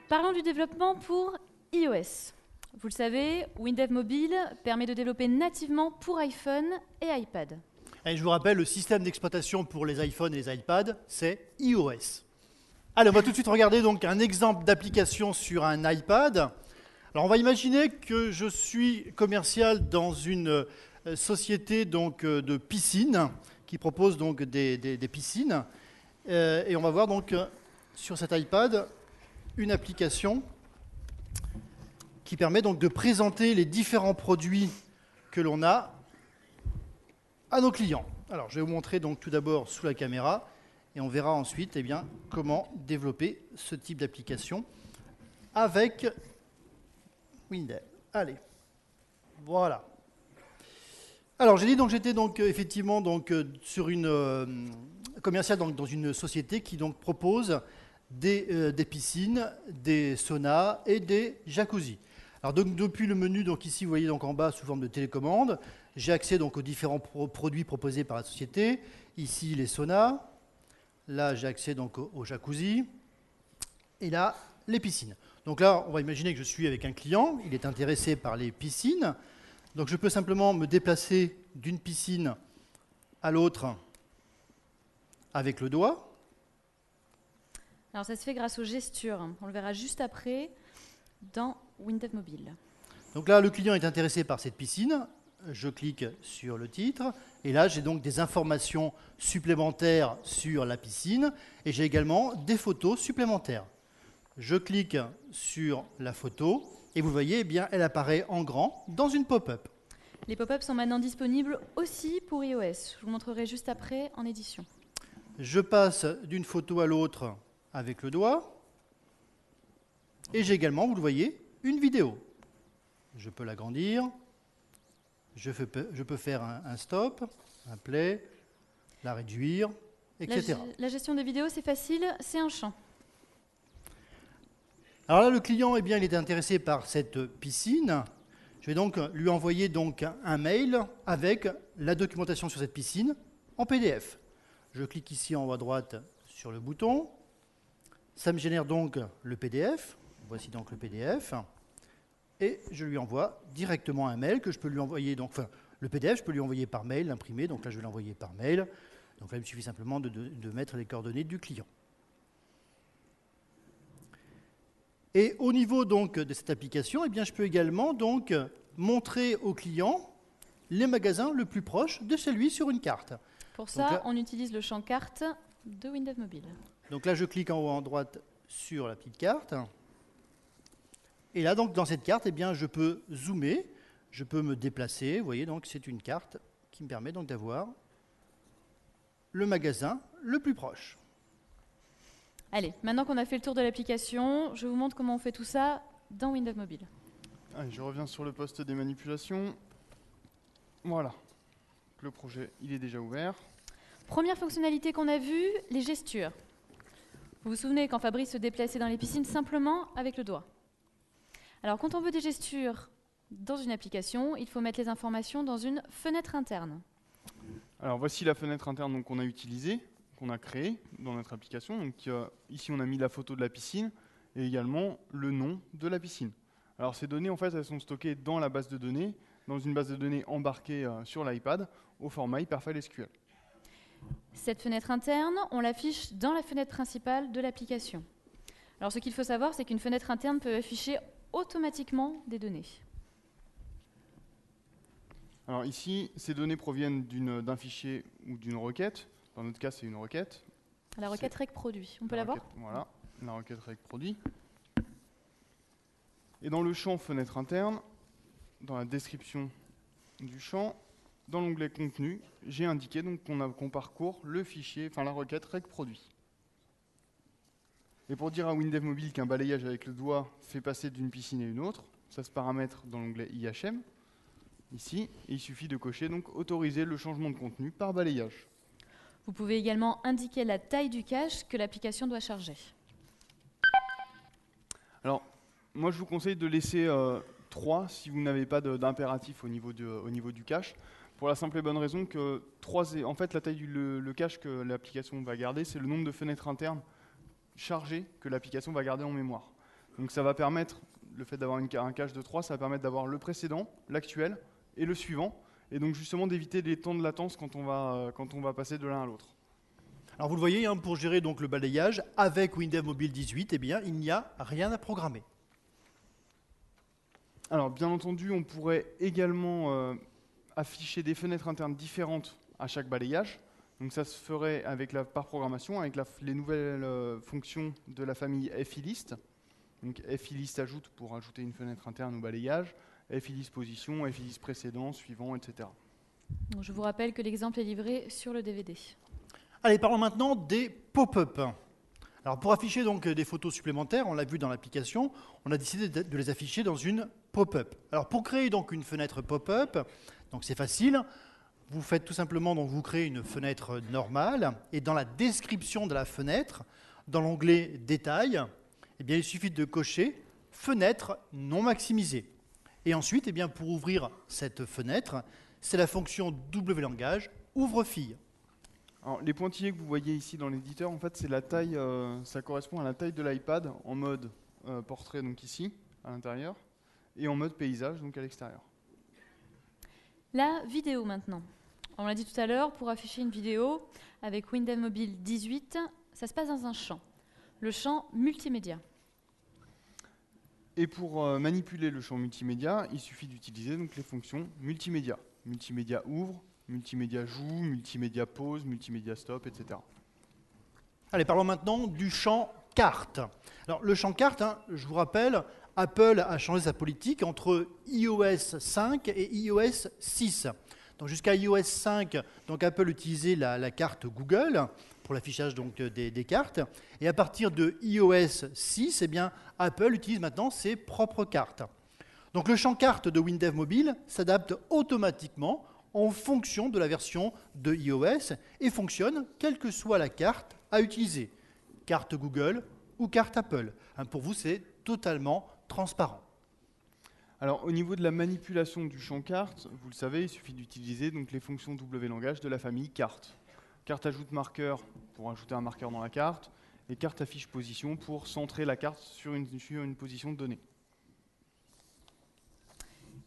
Parlons du développement pour iOS. Vous le savez, Windev Mobile permet de développer nativement pour iPhone et iPad. Et je vous rappelle, le système d'exploitation pour les iPhones et les iPads, c'est iOS. Allez, on va tout de suite regarder donc un exemple d'application sur un iPad. Alors, on va imaginer que je suis commercial dans une société donc, de piscine qui propose donc des piscines. Et on va voir donc sur cet iPad une application qui permet donc de présenter les différents produits que l'on a à nos clients. Alors, je vais vous montrer donc tout d'abord sous la caméra et on verra ensuite comment développer ce type d'application avec Windev. Allez, voilà. Alors, j'ai dit donc j'étais donc effectivement donc sur une commerciale donc dans une société qui donc propose des piscines, des saunas et des jacuzzis. Alors donc depuis le menu donc ici vous voyez donc en bas sous forme de télécommande, j'ai accès donc aux différents produits proposés par la société. Ici les saunas, là j'ai accès donc au jacuzzi et là les piscines. Donc là on va imaginer que je suis avec un client, il est intéressé par les piscines. Donc je peux simplement me déplacer d'une piscine à l'autre avec le doigt. Alors ça se fait grâce aux gestures. On le verra juste après dans Windev Mobile. Donc là, le client est intéressé par cette piscine. Je clique sur le titre. Et là, j'ai donc des informations supplémentaires sur la piscine. Et j'ai également des photos supplémentaires. Je clique sur la photo. Et vous voyez, eh bien, elle apparaît en grand dans une pop-up. Les pop-ups sont maintenant disponibles aussi pour iOS. Je vous montrerai juste après en édition. Je passe d'une photo à l'autre avec le doigt. Et j'ai également, vous le voyez, une vidéo. Je peux l'agrandir. Je peux faire un stop, un play, la réduire, etc. La gestion des vidéos, c'est facile, c'est un champ. Alors là, le client, eh bien, il est intéressé par cette piscine. Je vais donc lui envoyer donc un mail avec la documentation sur cette piscine en PDF. Je clique ici en haut à droite sur le bouton. Ça me génère donc le PDF. Voici donc le PDF. Et je lui envoie directement un mail que je peux lui envoyer. Donc, enfin, le PDF, je peux lui envoyer par mail, l'imprimer. Donc là, je vais l'envoyer par mail. Donc là, il me suffit simplement de mettre les coordonnées du client. Et au niveau donc de cette application, eh bien, je peux également donc montrer au client les magasins le plus proche de celui sur une carte. Pour ça, là, on utilise le champ carte de Windev Mobile. Donc là, je clique en haut à droite sur la petite carte. Et là, donc, dans cette carte, eh bien, je peux zoomer, je peux me déplacer. Vous voyez, donc, c'est une carte qui me permet donc d'avoir le magasin le plus proche. Allez, maintenant qu'on a fait le tour de l'application, je vous montre comment on fait tout ça dans Windev Mobile. Allez, je reviens sur le poste des manipulations. Voilà. Le projet, il est déjà ouvert. Première fonctionnalité qu'on a vue, les gestures. Vous vous souvenez quand Fabrice se déplaçait dans les piscines simplement avec le doigt. Alors, quand on veut des gestures dans une application, il faut mettre les informations dans une fenêtre interne. Alors, voici la fenêtre interne qu'on a utilisée, qu'on a créée dans notre application. Donc, ici, on a mis la photo de la piscine et également le nom de la piscine. Alors, ces données, en fait, elles sont stockées dans la base de données, dans une base de données embarquée sur l'iPad au format Hyperfile SQL. Cette fenêtre interne, on l'affiche dans la fenêtre principale de l'application. Alors, ce qu'il faut savoir, c'est qu'une fenêtre interne peut afficher automatiquement des données. Alors ici, ces données proviennent d'un fichier ou d'une requête. Dans notre cas, c'est une requête. La requête rec produit. On peut la voir ? Voilà, la requête rec produit. Et dans le champ fenêtre interne, dans la description du champ, dans l'onglet contenu, j'ai indiqué qu'on parcourt le fichier, enfin la requête rec produit. Et pour dire à Windev Mobile qu'un balayage avec le doigt fait passer d'une piscine à une autre, ça se paramètre dans l'onglet IHM, ici, et il suffit de cocher donc autoriser le changement de contenu par balayage. Vous pouvez également indiquer la taille du cache que l'application doit charger. Alors, moi je vous conseille de laisser 3 si vous n'avez pas d'impératif au niveau du cache, pour la simple et bonne raison que en fait la taille le cache que l'application va garder, c'est le nombre de fenêtres internes chargées que l'application va garder en mémoire. Donc ça va permettre, le fait d'avoir un cache de 3, ça va permettre d'avoir le précédent, l'actuel et le suivant, et donc justement d'éviter les temps de latence quand on va passer de l'un à l'autre. Alors vous le voyez, hein, pour gérer donc le balayage, avec WinDev Mobile 18, eh bien, il n'y a rien à programmer. Alors bien entendu, on pourrait également afficher des fenêtres internes différentes à chaque balayage. Donc ça se ferait par programmation, avec les nouvelles fonctions de la famille FIList. Donc FIList ajoute pour ajouter une fenêtre interne au balayage, FIList position, FIList précédent, suivant, etc. Donc, je vous rappelle que l'exemple est livré sur le DVD. Allez, parlons maintenant des pop-up. Alors pour afficher donc des photos supplémentaires, on l'a vu dans l'application, on a décidé de les afficher dans une pop-up. Alors pour créer donc une fenêtre pop-up, donc c'est facile, vous faites tout simplement, donc vous créez une fenêtre normale et dans la description de la fenêtre, dans l'onglet Détails, eh bien, il suffit de cocher Fenêtre non maximisée. Et ensuite, eh bien, pour ouvrir cette fenêtre, c'est la fonction W-langage ouvre-fille. Alors, les pointillés que vous voyez ici dans l'éditeur, en fait, c'est la taille, ça correspond à la taille de l'iPad en mode portrait, donc ici, à l'intérieur, et en mode paysage, donc à l'extérieur. La vidéo maintenant. On l'a dit tout à l'heure, pour afficher une vidéo avec WinDev Mobile 18, ça se passe dans un champ, le champ multimédia. Et pour manipuler le champ multimédia, il suffit d'utiliser donc les fonctions multimédia. Multimédia ouvre, multimédia joue, multimédia pause, multimédia stop, etc. Allez, parlons maintenant du champ carte. Alors le champ carte, hein, je vous rappelle, Apple a changé sa politique entre iOS 5 et iOS 6. Donc jusqu'à iOS 5, donc Apple utilisait la carte Google pour l'affichage donc des cartes. Et à partir de iOS 6, eh bien, Apple utilise maintenant ses propres cartes. Donc le champ carte de WinDev Mobile s'adapte automatiquement en fonction de la version de iOS et fonctionne quelle que soit la carte à utiliser. Carte Google ou carte Apple. Hein, pour vous, c'est totalement transparent. Alors au niveau de la manipulation du champ carte, vous le savez, il suffit d'utiliser donc les fonctions W-langage de la famille carte. Carte ajoute marqueur pour ajouter un marqueur dans la carte, et carte affiche position pour centrer la carte sur une position donnée.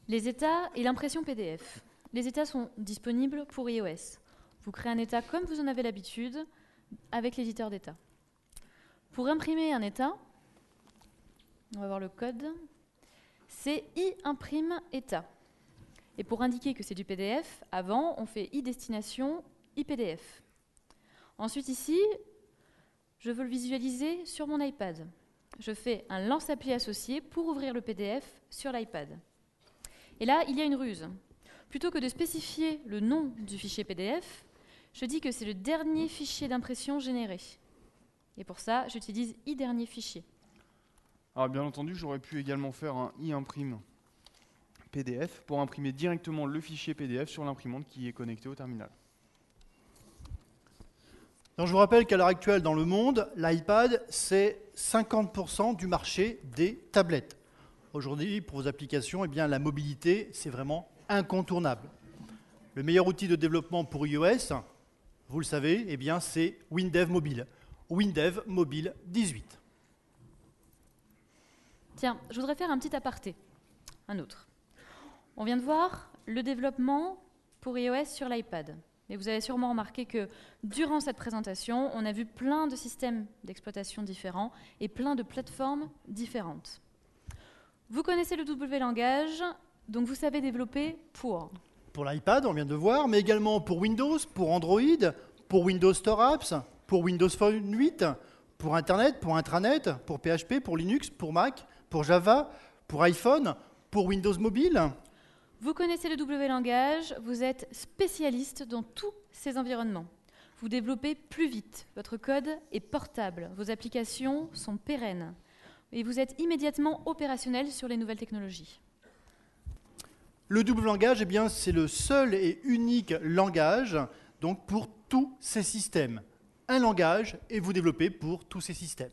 Les états et l'impression PDF. Les états sont disponibles pour iOS. Vous créez un état comme vous en avez l'habitude avec l'éditeur d'état. Pour imprimer un état, on va voir le code, c'est i-imprime état. Et pour indiquer que c'est du PDF, avant, on fait i-destination, i-PDF. Ensuite, ici, je veux le visualiser sur mon iPad. Je fais un lance-appli associé pour ouvrir le PDF sur l'iPad. Et là, il y a une ruse. Plutôt que de spécifier le nom du fichier PDF, je dis que c'est le dernier fichier d'impression généré. Et pour ça, j'utilise i-dernier fichier. Alors bien entendu, j'aurais pu également faire un i-imprime PDF pour imprimer directement le fichier PDF sur l'imprimante qui est connectée au terminal. Donc je vous rappelle qu'à l'heure actuelle dans le monde, l'iPad, c'est 50% du marché des tablettes. Aujourd'hui, pour vos applications, eh bien, la mobilité, c'est vraiment incontournable. Le meilleur outil de développement pour iOS, vous le savez, eh bien, c'est WinDev Mobile. WinDev Mobile 18. Tiens, je voudrais faire un petit aparté, un autre. On vient de voir le développement pour iOS sur l'iPad. Et vous avez sûrement remarqué que durant cette présentation, on a vu plein de systèmes d'exploitation différents et plein de plateformes différentes. Vous connaissez le W-langage, donc vous savez développer pour l'iPad, on vient de voir, mais également pour Windows, pour Android, pour Windows Store Apps, pour Windows Phone 8, pour Internet, pour Intranet, pour PHP, pour Linux, pour Mac, pour Java, pour iPhone, pour Windows Mobile. Vous connaissez le W-langage, vous êtes spécialiste dans tous ces environnements. Vous développez plus vite, votre code est portable, vos applications sont pérennes et vous êtes immédiatement opérationnel sur les nouvelles technologies. Le W-langage, eh bien, c'est le seul et unique langage donc, pour tous ces systèmes. Un langage et vous développez pour tous ces systèmes.